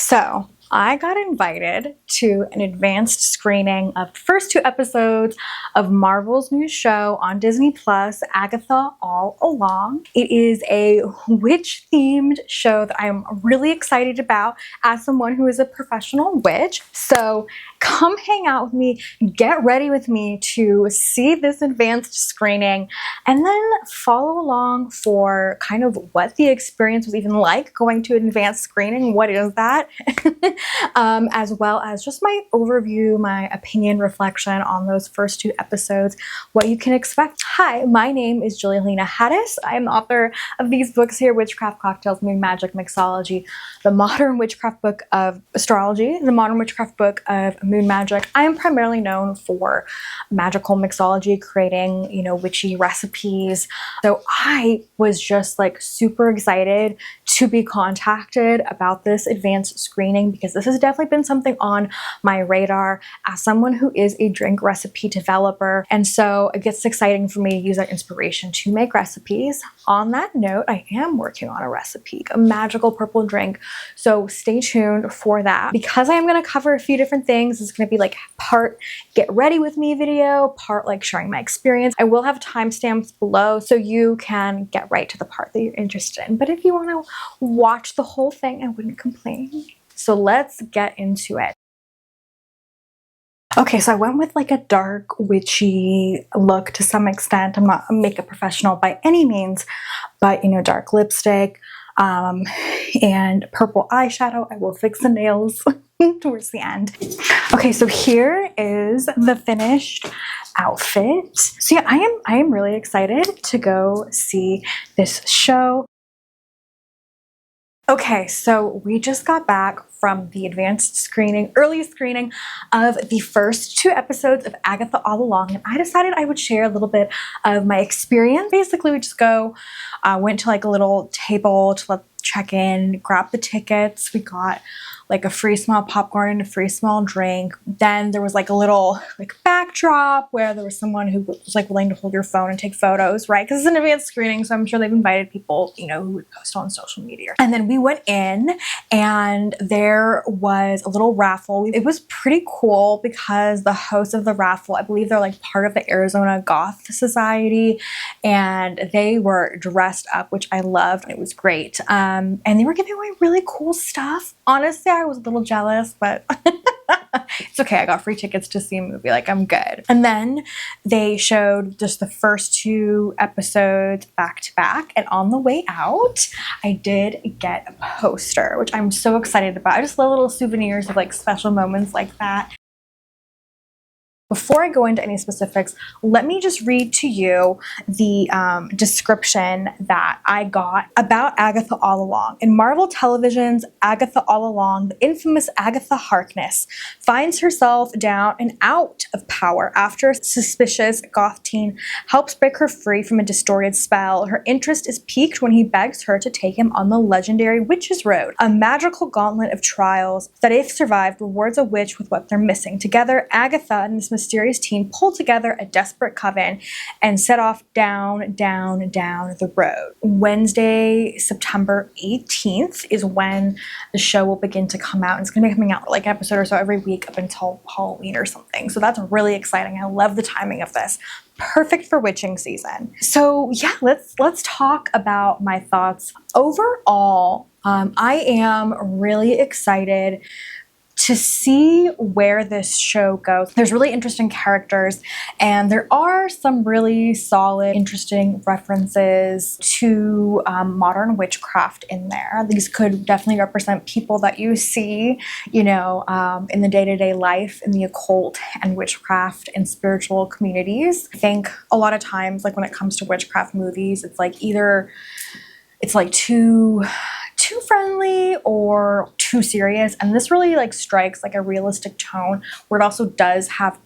So I got invited to an advanced screening of the first 2 episodes of Marvel's new show on Disney Plus, Agatha All Along. It is a witch-themed show that I'm really excited about as someone who is a professional witch. So come hang out with me, get ready with me to see this advanced screening, and then follow along for kind of what the experience was even like going to an advanced screening. What is that? As well as just my overview, my opinion, reflection on those first 2 episodes, what you can expect. Hi, my name is Juliana Hattis. I am the author of these books here, Witchcraft Cocktails, Moon Magic, Mixology, the Modern Witchcraft Book of Astrology, the Modern Witchcraft Book of Moon Magic. I am primarily known for magical mixology, creating, witchy recipes. So I was just like super excited to be contacted about this advanced screening because this has definitely been something on my radar as someone who is a drink recipe developer. And so it gets exciting for me to use that inspiration to make recipes. On that note, I am working on a recipe, a magical purple drink. So stay tuned for that. Because I am going to cover a few different things, it's going to be like part get ready with me video, part like sharing my experience. I will have timestamps below so you can get right to the part that you're interested in. But if you want to watch the whole thing, I wouldn't complain. So let's get into it. Okay, so I went with like a dark, witchy look to some extent. I'm not a makeup professional by any means, but dark lipstick and purple eyeshadow. I will fix the nails towards the end. Okay, so here is the finished outfit. So yeah, I am really excited to go see this show. Okay, so we just got back from the advanced screening, early screening of the first 2 episodes of Agatha All Along, and I decided I would share a little bit of my experience. Basically, we just went to like a little table to check in, grab the tickets. We got like a free small popcorn and a free small drink. Then there was like a little backdrop where there was someone who was willing to hold your phone and take photos, right? Because it's an advanced screening, so I'm sure they've invited people, who would post on social media. And then we went in and there was a little raffle. It was pretty cool because the host of the raffle, I believe they're part of the Arizona Goth Society, and they were dressed up, which I loved. It was great. And they were giving away really cool stuff. Honestly, I was a little jealous, but it's okay. I got free tickets to see a movie. I'm good. And then they showed just the first 2 episodes back to back. And on the way out, I did get a poster, which I'm so excited about. I just love little souvenirs of special moments like that. Before I go into any specifics, let me just read to you the description that I got about Agatha All Along. In Marvel Television's Agatha All Along, the infamous Agatha Harkness finds herself down and out of power after a suspicious goth teen helps break her free from a distorted spell. Her interest is piqued when he begs her to take him on the legendary Witch's Road, a magical gauntlet of trials that, if survived, rewards a witch with what they're missing. Together, Agatha and this mysterious teen pull together a desperate coven and set off down the road. Wednesday, September 18th is when the show will begin to come out. And it's going to be coming out an episode or so every week up until Halloween or something. So that's really exciting. I love the timing of this. Perfect for witching season. So yeah, let's talk about my thoughts. Overall, I am really excited to see where this show goes. There's really interesting characters, and there are some really solid, interesting references to modern witchcraft in there. These could definitely represent people that you see, in the day-to-day life in the occult and witchcraft and spiritual communities. I think a lot of times, when it comes to witchcraft movies, it's either it's too friendly or too serious, and this really strikes a realistic tone where it also does have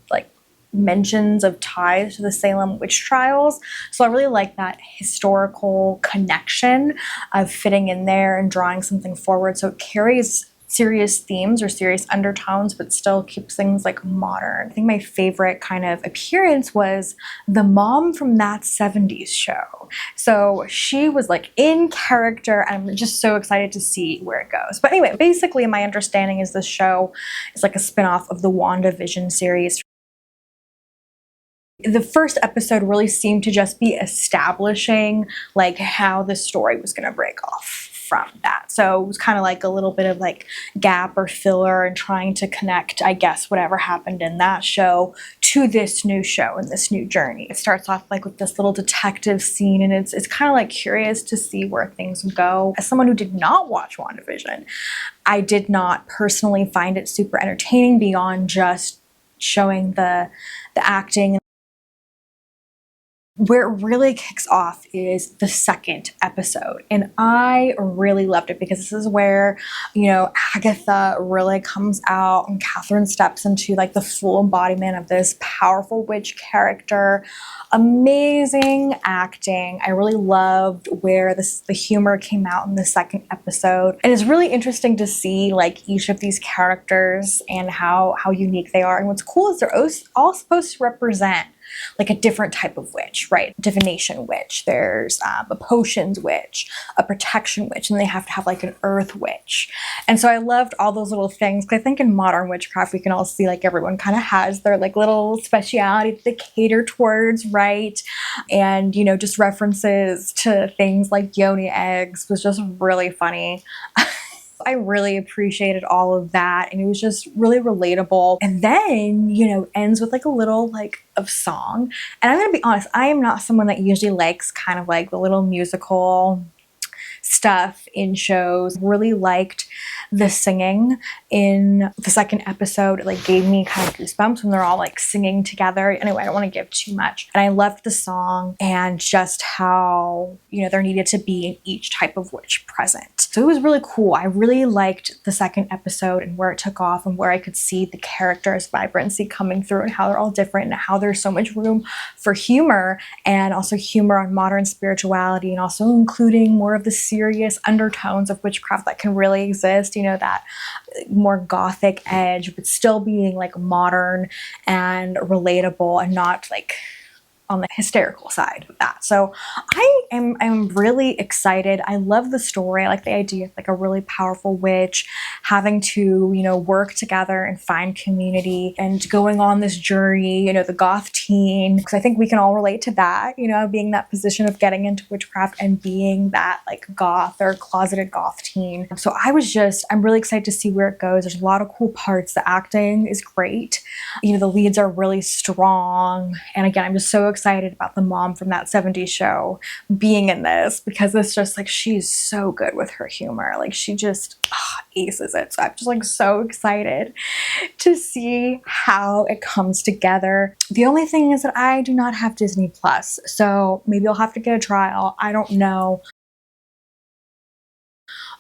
mentions of ties to the Salem witch trials. So I really like that historical connection of fitting in there and drawing something forward, so it carries serious themes or serious undertones, but still keeps things like modern. I think my favorite kind of appearance was the mom from That 70s Show. So she was like in character, and I'm just so excited to see where it goes. But anyway, basically my understanding is this show is like a spin-off of the WandaVision series. The first episode really seemed to just be establishing like how the story was going to break off from that. So it was kind of like a little bit of like gap or filler and trying to connect, I guess, whatever happened in that show to this new show and this new journey. It starts off like with this little detective scene, and it's kind of like curious to see where things go. As someone who did not watch WandaVision, I did not personally find it super entertaining beyond just showing the acting. Where it really kicks off is the second episode, and I really loved it because this is where, you know, Agatha really comes out and Catherine steps into like the full embodiment of this powerful witch character. Amazing acting. I really loved where the humor came out in the second episode, and it's really interesting to see like each of these characters and how unique they are. And what's cool is they're all supposed to represent like a different type of witch, right? Divination witch, there's a potions witch, a protection witch, and they have to have like an earth witch. And so I loved all those little things, because I think in modern witchcraft we can all see like everyone kind of has their like little speciality that they cater towards, right? And, you know, just references to things like yoni eggs was just really funny. I really appreciated all of that, and it was just really relatable. And then, you know, ends with like a little like of song. And I'm gonna be honest, I am not someone that usually likes kind of like the little musical stuff in shows. Really liked the singing in the second episode. It like gave me kind of goosebumps when they're all like singing together. Anyway, I don't want to give too much. And I loved the song and just how, you know, there needed to be in each type of witch present. So it was really cool. I really liked the second episode and where it took off and where I could see the characters' vibrancy coming through and how they're all different and how there's so much room for humor, and also humor on modern spirituality, and also including more of the serious undertones of witchcraft that can really exist, you know, that more gothic edge, but still being like modern and relatable and not like on the hysterical side of that. So I'm really excited. I love the story. I like the idea of like a really powerful witch having to, you know, work together and find community and going on this journey, you know, the goth teen, because I think we can all relate to that, you know, being that position of getting into witchcraft and being that like goth or closeted goth teen. So I'm really excited to see where it goes. There's a lot of cool parts. The acting is great. You know, the leads are really strong. And again, I'm just so excited about the mom from That 70s Show being in this, because it's just like, she's so good with her humor. Like she just aces it. So I'm just like so excited to see how it comes together. The only thing is that I do not have Disney Plus, so maybe I'll have to get a trial. I don't know.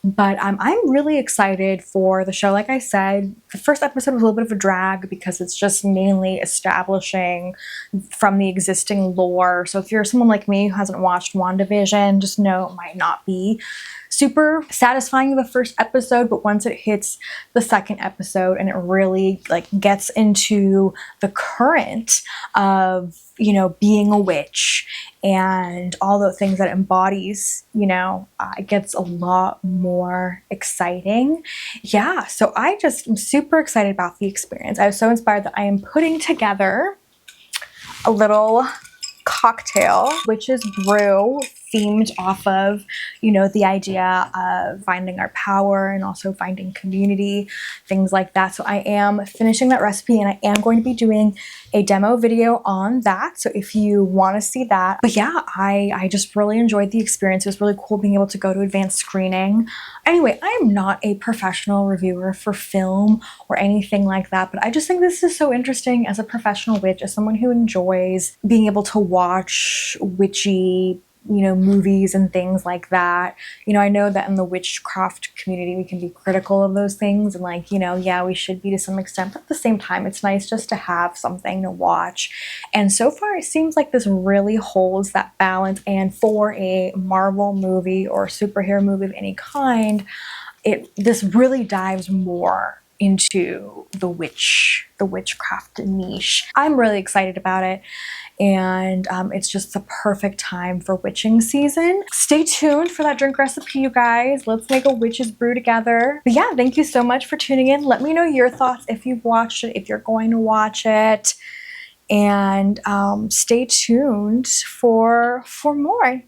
But I'm really excited for the show. Like I said, the first episode was a little bit of a drag because it's just mainly establishing from the existing lore. So if you're someone like me who hasn't watched WandaVision, just know it might not be super satisfying the first episode, but once it hits the second episode and it really like gets into the current of, you know, being a witch and all the things that it embodies, you know, it gets a lot more exciting. Yeah, so I just am super excited about the experience. I was so inspired that I am putting together a little cocktail, which is brew, themed off of, you know, the idea of finding our power and also finding community, things like that. So I am finishing that recipe, and I am going to be doing a demo video on that. So if you want to see that. But yeah, I just really enjoyed the experience. It was really cool being able to go to advanced screening. Anyway, I am not a professional reviewer for film or anything like that, but I just think this is so interesting as a professional witch, as someone who enjoys being able to watch witchy, you know, movies and things like that. You know, I know that in the witchcraft community we can be critical of those things, and like, you know, yeah, we should be to some extent, but at the same time it's nice just to have something to watch. And so far it seems like this really holds that balance, and for a Marvel movie or superhero movie of any kind, this really dives more into the witchcraft niche. I'm really excited about it, and it's just the perfect time for witching season. Stay tuned for that drink recipe, you guys. Let's make a witch's brew together. But yeah, thank you so much for tuning in. Let me know your thoughts if you've watched it, if you're going to watch it, and stay tuned for more.